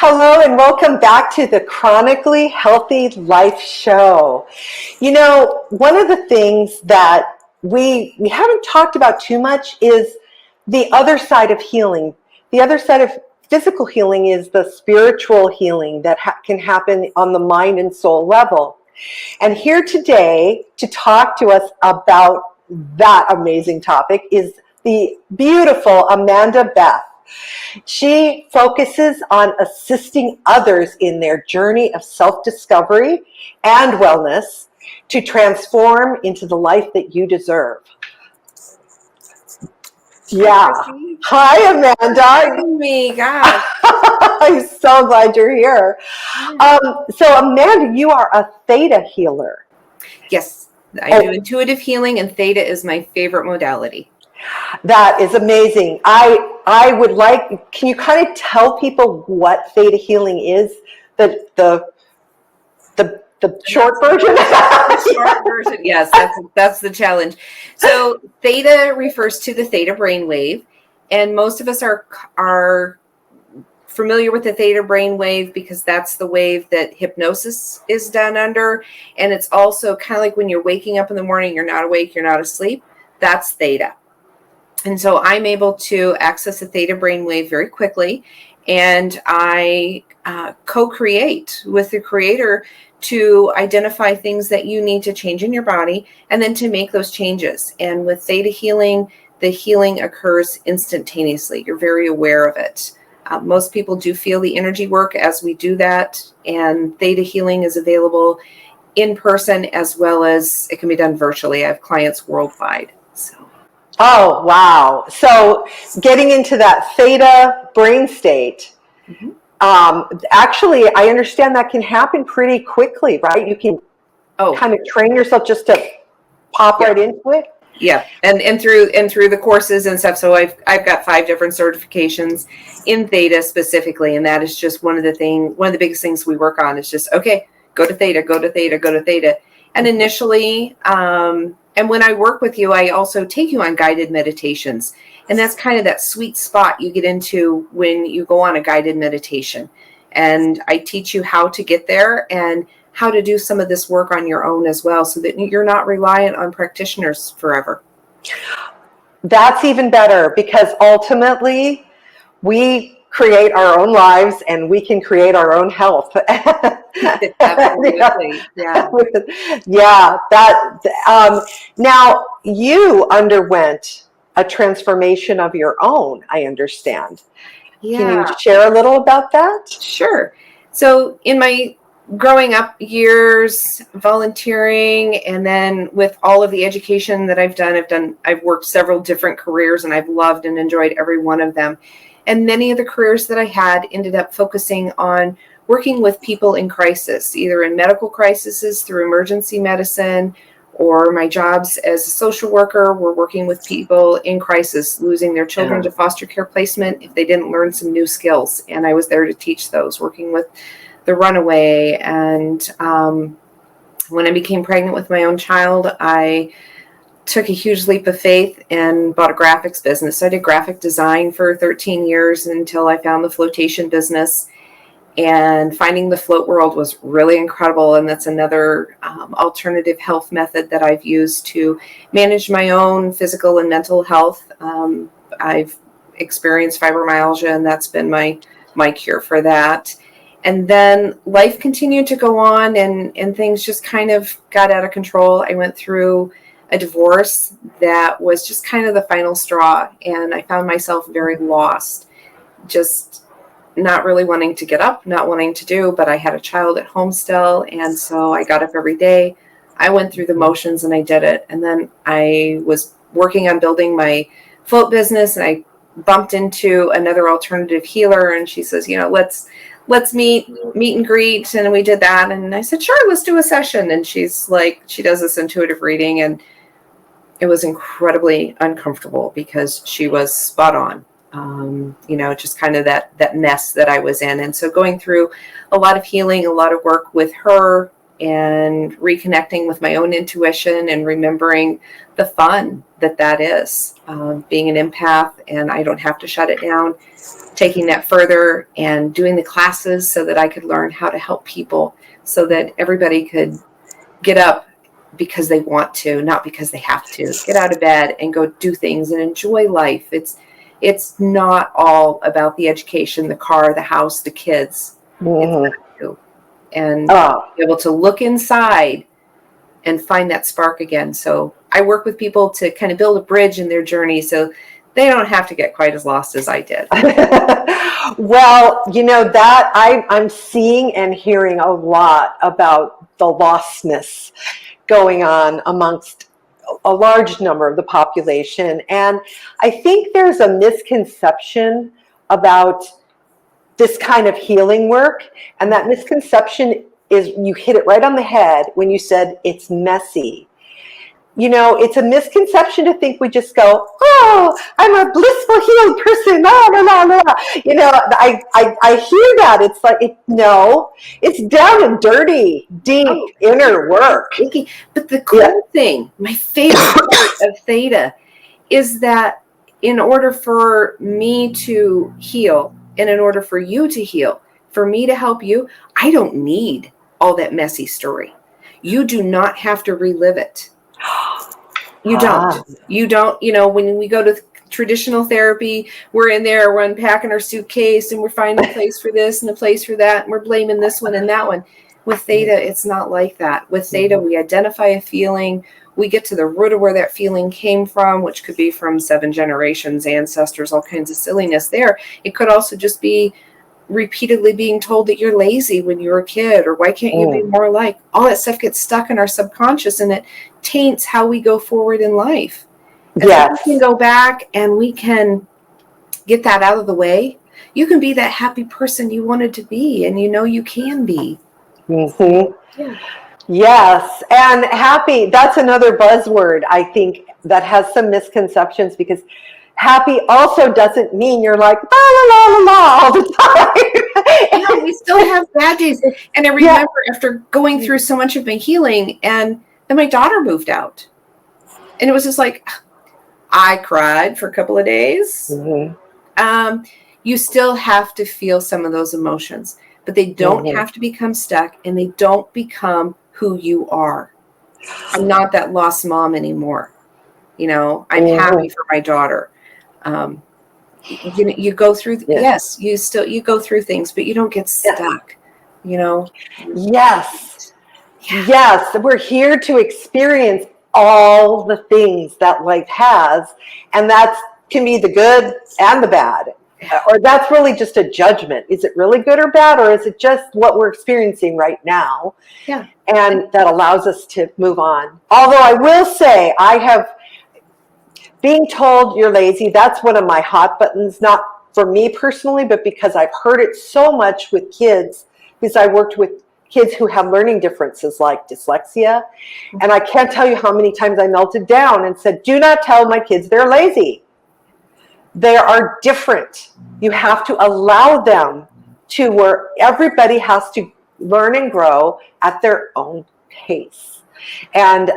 Hello and welcome back to the Chronically Healthy Life show. You know, one of the things that we haven't talked about too much is the other side of healing. The other side of physical healing is the spiritual healing that can happen on the mind and soul level. And here today to talk to us about that amazing topic is the beautiful Amanda Beth. She focuses on assisting others in their journey of self-discovery and wellness to transform into the life that you deserve. Yeah. Hi, Amanda. Me, God. I'm so glad you're here. So, Amanda, you are a Theta healer. Yes, I do intuitive healing, and Theta is my favorite modality. That is amazing. I would like, can you kind of tell people what Theta healing is? The short version? The short version, yes, that's the challenge. So Theta refers to the Theta brainwave, and most of us are familiar with the Theta brainwave because that's the wave that hypnosis is done under, and it's also kind of like when you're waking up in the morning, you're not awake, you're not asleep. That's Theta. And so I'm able to access a Theta brainwave very quickly, and I co-create with the creator to identify things that you need to change in your body and then to make those changes. And with Theta healing, the healing occurs instantaneously. You're very aware of it. Most people do feel the energy work as we do that, and Theta healing is available in person as well as it can be done virtually. I have clients worldwide. Oh, wow. So getting into that Theta brain state, actually, I understand that can happen pretty quickly, right? You can kind of train yourself just to pop right into it. Yeah, and through the courses and stuff. So I've got 5 different certifications in Theta specifically, and that is just one of the biggest things we work on is just, okay, go to Theta, go to Theta, go to Theta. And initially, and when I work with you, I also take you on guided meditations. And that's kind of that sweet spot you get into when you go on a guided meditation. And I teach you how to get there and how to do some of this work on your own as well, so that you're not reliant on practitioners forever. That's even better, because ultimately we create our own lives and we can create our own health. Absolutely. Yeah. Yeah. Now you underwent a transformation of your own, I understand. Yeah. Can you share a little about that? Sure. So in my growing up years, volunteering, and then with all of the education that I've worked several different careers, and I've loved and enjoyed every one of them. And many of the careers that I had ended up focusing on working with people in crisis, either in medical crises through emergency medicine, or my jobs as a social worker were working with people in crisis, losing their children to foster care placement if they didn't learn some new skills. And I was there to teach those, working with the runaway. And when I became pregnant with my own child, I took a huge leap of faith and bought a graphics business. So I did graphic design for 13 years until I found the flotation business. And finding the float world was really incredible. And that's another alternative health method that I've used to manage my own physical and mental health. I've experienced fibromyalgia, and that's been my cure for that. And then life continued to go on, and things just kind of got out of control. I went through a divorce that was just kind of the final straw, and I found myself very lost, just not really wanting to get up, not wanting to do, but I had a child at home still, and so I got up every day. I went through the motions and I did it. And then I was working on building my float business, and I bumped into another alternative healer, and she says, let's meet and greet. And we did that. And I said, sure, let's do a session. And she's like, she does this intuitive reading, and it was incredibly uncomfortable because she was spot on. Just kind of that mess that I was in. And so going through a lot of healing, a lot of work with her and reconnecting with my own intuition and remembering the fun that is, being an empath, and I don't have to shut it down, taking that further and doing the classes so that I could learn how to help people, so that everybody could get up because they want to, not because they have to. Get out of bed and go do things and enjoy life. It's not all about the education, the car, the house, the kids. It's you. And be able to look inside and find that spark again. So I work with people to kind of build a bridge in their journey so they don't have to get quite as lost as I did. Well, that I'm seeing and hearing a lot about the lostness going on amongst a large number of the population. And I think there's a misconception about this kind of healing work. And that misconception is, you hit it right on the head when you said it's messy. It's a misconception to think we just go, oh, I'm a blissful, healed person. La, la, la, la. I hear that. It's like, no, it's down and dirty, deep inner work. But the cool thing, my favorite part of Theta, is that in order for me to heal, and in order for you to heal, for me to help you, I don't need all that messy story. You do not have to relive it. You don't. When we go to traditional therapy, we're in there, we're unpacking our suitcase, and we're finding a place for this and a place for that, and we're blaming this one and that one. With Theta, it's not like that. With Theta, we identify a feeling, we get to the root of where that feeling came from, which could be from 7 generations, ancestors, all kinds of silliness there. It could also just be repeatedly being told that you're lazy when you were a kid, or why can't you be more like. All that stuff gets stuck in our subconscious, and it taints how we go forward in life. And so we can go back and we can get that out of the way. You can be that happy person you wanted to be, and you can be. Yeah. Yes, and happy, that's another buzzword, I think, that has some misconceptions, because happy also doesn't mean you're like, la, la, la, la, la, all the time. We still have bad days. And I remember after going through so much of my healing, and then my daughter moved out. And it was just like, I cried for a couple of days. You still have to feel some of those emotions, but they don't have to become stuck, and they don't become who you are. I'm not that lost mom anymore. I'm happy for my daughter. You go through, you go through things, but you don't get stuck, Yes. We're here to experience all the things that life has, and that can be the good and the bad. Or that's really just a judgment. Is it really good or bad, or is it just what we're experiencing right now? Yeah. And that allows us to move on. Although I will say, being told you're lazy, that's one of my hot buttons, not for me personally, but because I've heard it so much with kids, because I worked with kids who have learning differences like dyslexia. And I can't tell you how many times I melted down and said, do not tell my kids they're lazy. They are different. You have to allow them to, where everybody has to learn and grow at their own pace. And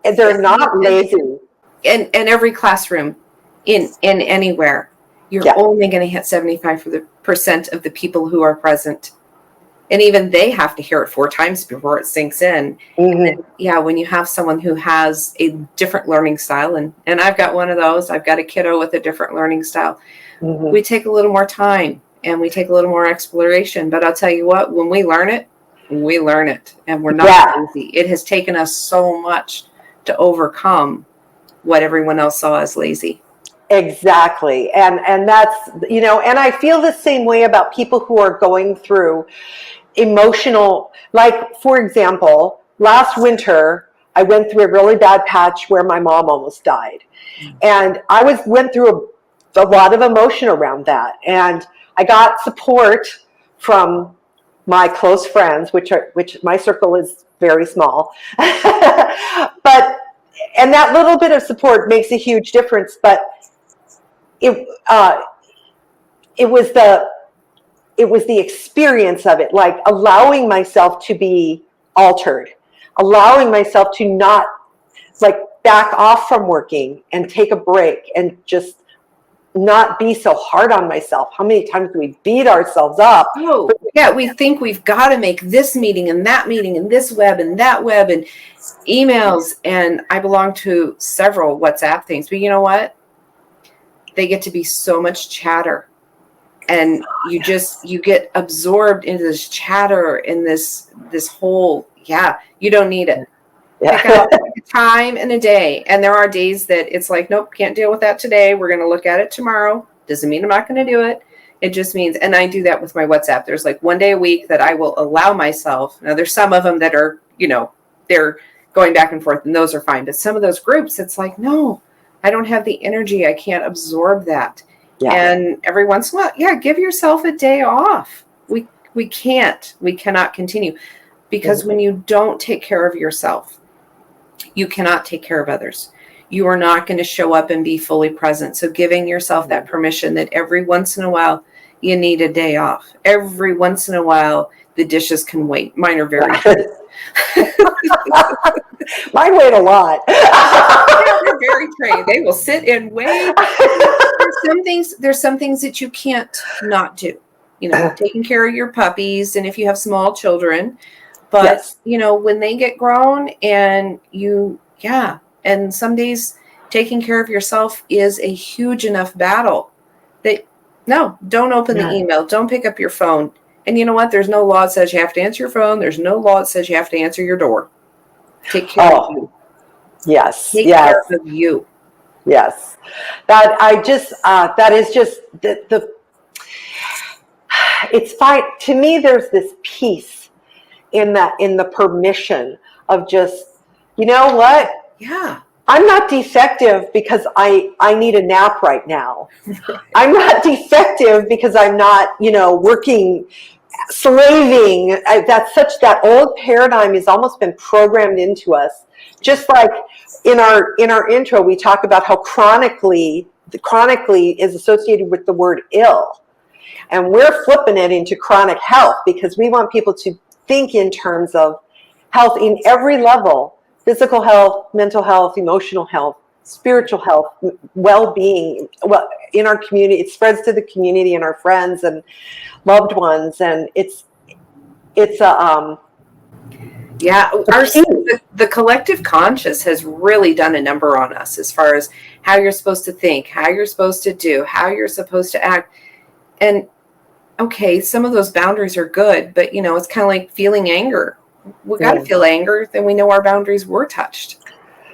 they're not lazy. In every classroom, in anywhere, you're only going to hit 75% of the people who are present. And even they have to hear it 4 times before it sinks in. And then, when you have someone who has a different learning style, and I've got one of those, I've got a kiddo with a different learning style. We take a little more time, and we take a little more exploration. But I'll tell you what, when we learn it, and we're not lazy. It has taken us so much to overcome what everyone else saw as lazy. Exactly. And that's, and I feel the same way about people who are going through emotional, like, for example, last winter, I went through a really bad patch where my mom almost died. And I went through a lot of emotion around that. And I got support from my close friends, which my circle is very small. And that little bit of support makes a huge difference. But it was the experience of it, like allowing myself to be altered, allowing myself to not like back off from working and take a break and just not be so hard on myself. How many times do we beat ourselves up? Oh, yeah, we think we've got to make this meeting and that meeting and this web and that web and emails. And I belong to several WhatsApp things, but you know what? They get to be so much chatter. And you get absorbed into this chatter and this whole, you don't need it. Yeah. Pick out a time and a day. And there are days that it's like, nope, can't deal with that today. We're going to look at it tomorrow. Doesn't mean I'm not going to do it. It just means, and I do that with my WhatsApp. There's like one day a week that I will allow myself. Now there's some of them that are, they're going back and forth and those are fine. But some of those groups, it's like, no, I don't have the energy. I can't absorb that. Yeah. And every once in a while, give yourself a day off. We cannot continue because when you don't take care of yourself, you cannot take care of others. You are not going to show up and be fully present. So giving yourself that permission that every once in a while you need a day off. Every once in a while the dishes can wait. Mine are very Mine wait a lot. They're very trained. They will sit and wait. There's some things that you can't not do. Taking care of your puppies and if you have small children. But, yes. When they get grown and and some days taking care of yourself is a huge enough battle that, no, don't open the email. Don't pick up your phone. And you know what? There's no law that says you have to answer your phone. There's no law that says you have to answer your door. Take care of you. Yes. Take care of you. Yes. That is just it's fine. To me, there's this peace in the permission of just, you know what? Yeah. I'm not defective because I need a nap right now. I'm not defective because I'm not, working, slaving. That old paradigm has almost been programmed into us. Just like in our intro, we talk about how chronically is associated with the word ill. And we're flipping it into chronic health because we want people to think in terms of health in every level: physical health, mental health, emotional health, spiritual health, well-being. Well, in our community, it spreads to the community and our friends and loved ones, and it's the collective conscious has really done a number on us as far as how you're supposed to think, how you're supposed to do, how you're supposed to act. And okay, some of those boundaries are good, but it's kind of like feeling anger. We got to feel anger, then we know our boundaries were touched.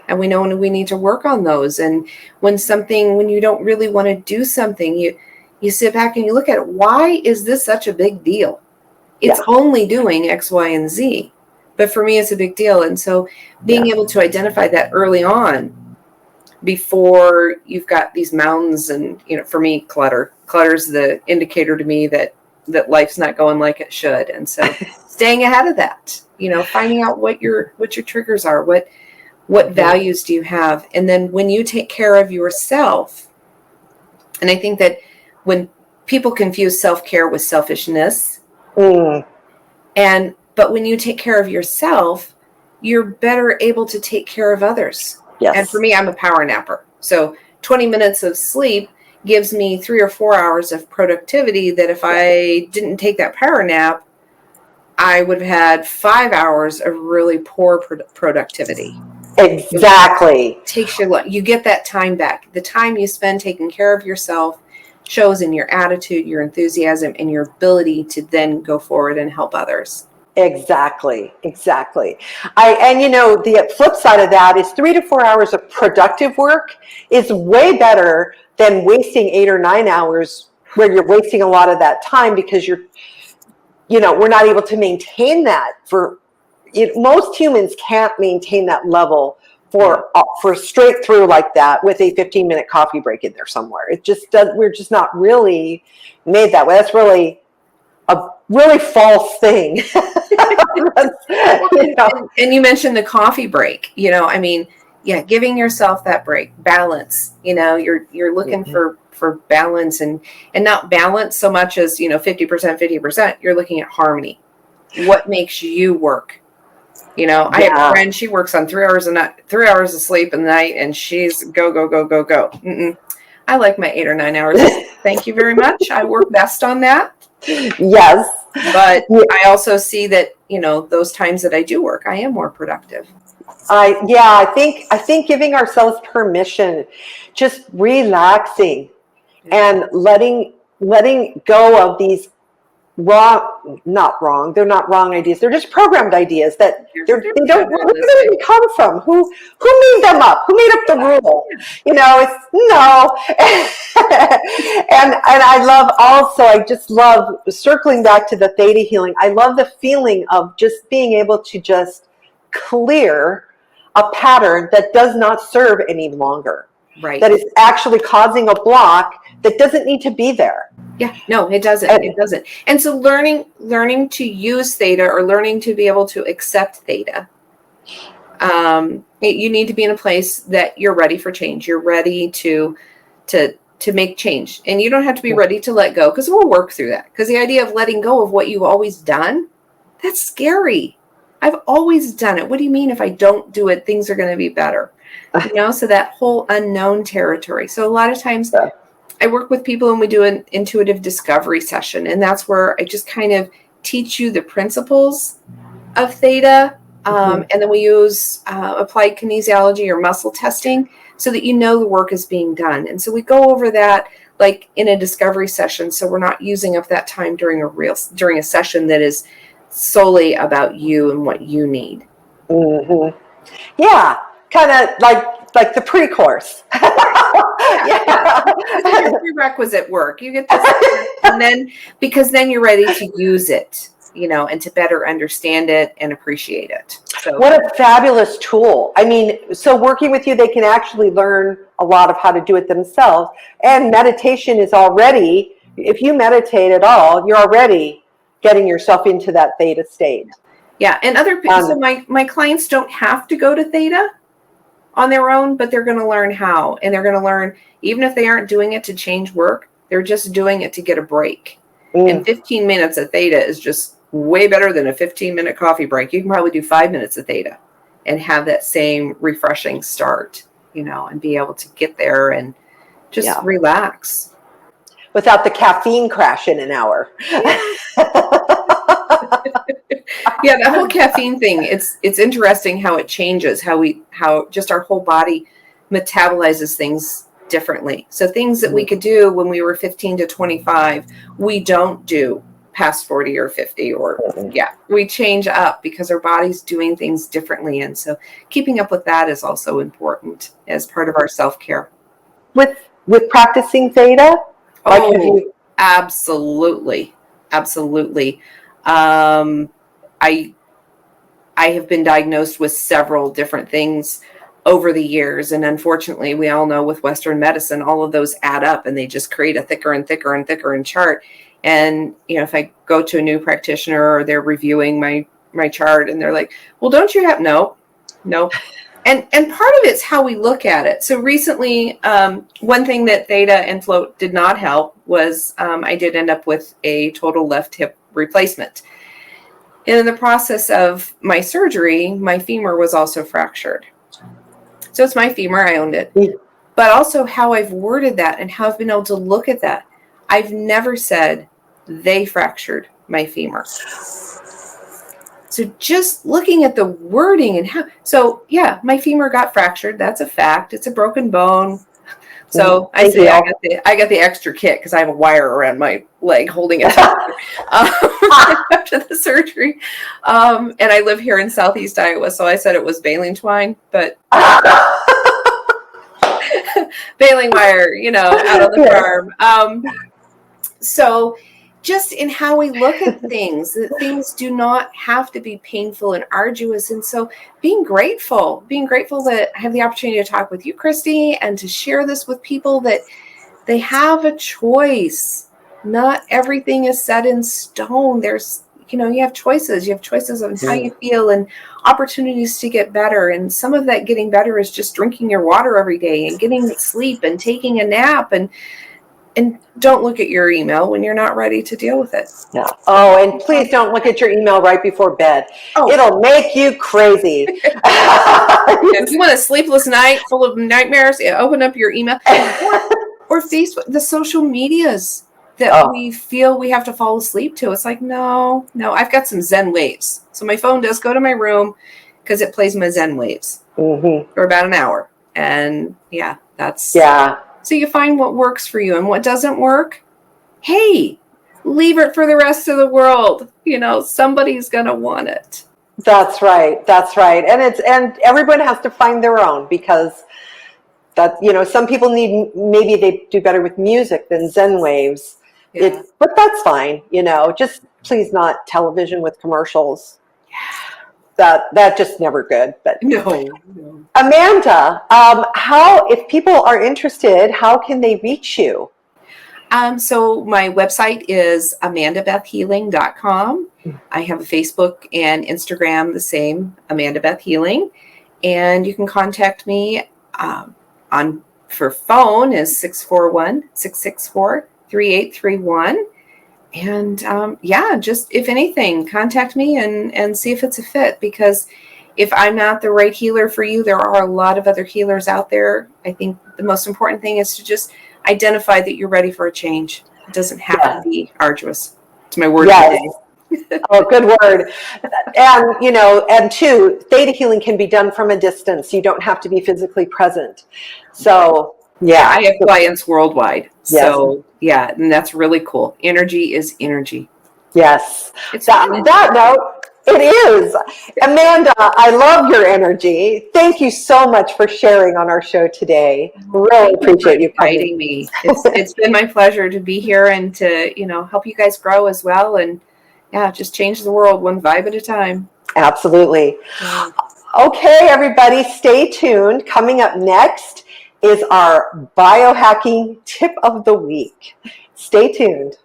And we know when we need to work on those. And when you don't really want to do something, you sit back and you look at it. Why is this such a big deal? It's only doing X, Y, and Z. But for me, it's a big deal. And so being able to identify that early on before you've got these mountains and, for me, clutter's the indicator to me that life's not going like it should. And so staying ahead of that, finding out what your triggers are, what values do you have? And then when you take care of yourself, and I think that when people confuse self-care with selfishness, but when you take care of yourself, you're better able to take care of others. Yes. And for me, I'm a power napper. So 20 minutes of sleep gives me 3 or 4 hours of productivity that if I didn't take that power nap, I would have had 5 hours of really poor productivity. Exactly. You get that time back. The time you spend taking care of yourself shows in your attitude, your enthusiasm, and your ability to then go forward and help others. Exactly. The flip side of that is 3 to 4 hours of productive work is way better than wasting 8 or 9 hours where you're wasting a lot of that time because we're not able to maintain that most humans can't maintain that level for straight through like that with a 15-minute coffee break in there somewhere. It just does. We're just not really made that way. That's really a really false thing. And you mentioned the coffee break, giving yourself that break, balance, you're looking for balance and not balance so much as, 50%, 50%, you're looking at harmony. What makes you work? You know, I have a Yeah. friend, she works on 3 hours a night, 3 hours of sleep a night, and she's go, go, go, go, go. I like my 8 or 9 hours of sleep. Thank you very much. I work best on that. Yes. But I also see that, you know, those times that I do work, I am more productive. I think giving ourselves permission, just relaxing and letting go of these not wrong, they're not wrong ideas, they're just programmed ideas that they don't, where did they even come from, who made them up, who made up the rule, you know, it's no. and I love also, I just love circling back to the theta healing. I love the feeling of just being able to just clear a pattern that does not serve any longer. Right. That is actually causing a block that doesn't need to be there. Yeah, no, it doesn't. It doesn't. And so learning to use theta, or learning to be able to accept theta, you need to be in a place that you're ready for change. You're ready to make change. And you don't have to be ready to let go, because we'll work through that. Because the idea of letting go of what you've always done, that's scary. I've always done it. What do you mean if I don't do it, things are going to be better? You know, so that whole unknown territory. So a lot of times I work with people and we do an intuitive discovery session. And that's where I just kind of teach you the principles of theta. And then we use applied kinesiology or muscle testing so that you know the work is being done. And so we go over that like in a discovery session. So we're not using up that time during a session that is solely about you and what you need. Yeah, kind of like the pre-course. Yeah. This is your prerequisite work. You get this, and then because then you're ready to use it, you know, and to better understand it and appreciate it. So what a fabulous tool. I mean, so working with you, they can actually learn a lot of how to do it themselves. And meditation is already, if you meditate at all, you're already getting yourself into that theta state. Yeah, and other people, so my clients don't have to go to theta on their own, but they're going to learn how, and they're going to learn, even if they aren't doing it to change work, they're just doing it to get a break. And 15 minutes of theta is just way better than a 15-minute coffee break. You can probably do 5 minutes of theta and have that same refreshing start, you know, and be able to get there and just relax. Without the caffeine crash in an hour. Yeah, that whole caffeine thing, it's interesting how it changes, how just our whole body metabolizes things differently. So things that we could do when we were 15 to 25, we don't do past 40 or 50, or we change up because our body's doing things differently. And so keeping up with that is also important as part of our self-care. With practicing theta? Absolutely. Absolutely. I have been diagnosed with several different things over the years. And unfortunately, we all know with Western medicine, all of those add up and they just create a thicker and thicker and thicker chart. And, you know, if I go to a new practitioner or they're reviewing my chart and they're like, well, don't you have, no. And part of it's how we look at it. So recently, one thing that Theta and Float did not help was I did end up with a total left hip replacement. And in the process of my surgery, my femur was also fractured. So it's my femur, I owned it. But also how I've worded that and how I've been able to look at that. I've never said they fractured my femur. So just looking at the wording and how, so yeah, my femur got fractured. That's a fact. It's a broken bone. So I say I got the extra kit because I have a wire around my leg holding it after the surgery. And I live here in Southeast Iowa, so I said it was baling twine, but baling wire, you know, out on the farm. So just in how we look at things, that things do not have to be painful and arduous. And so being grateful that I have the opportunity to talk with you, Christy, and to share this with people, that they have a choice. Not everything is set in stone. There's, you know, you have choices. You have choices on how you feel and opportunities to get better. And some of that getting better is just drinking your water every day and getting sleep and taking a nap. And And don't look at your email when you're not ready to deal with it. Yeah. Oh, and please don't look at your email right before bed. Oh. It'll make you crazy. If you want a sleepless night full of nightmares, open up your email or Facebook, the social medias that we feel we have to fall asleep to. It's like, no, I've got some Zen waves. So my phone does go to my room because it plays my Zen waves for about an hour. And so you find what works for you, and what doesn't work, hey, leave it for the rest of the world. Somebody's going to want it. That's right. And everyone has to find their own, because that, some people maybe they do better with music than Zen waves. Yeah. But that's fine. Just please not television with commercials. That just never good. But no. Amanda, if people are interested, how can they reach you? So my website is amandabethhealing.com. I have a Facebook and Instagram, the same, Amanda Beth Healing. And you can contact me for phone is 641-664-3831. And just if anything, contact me and see if it's a fit, because if I'm not the right healer for you, there are a lot of other healers out there. I think the most important thing is to just identify that you're ready for a change. It doesn't have to be arduous. It's my word today. Oh, good word. And two, Theta healing can be done from a distance. You don't have to be physically present. So, I have clients worldwide. Yes. So, and that's really cool. Energy is energy. Yes. That note, it is. Amanda, I love your energy. Thank you so much for sharing on our show today. Really appreciate you inviting me. It's been my pleasure to be here and to, help you guys grow as well. And just change the world one vibe at a time. Absolutely. Yeah. Okay, everybody, stay tuned. Coming up next is our biohacking tip of the week. Stay tuned.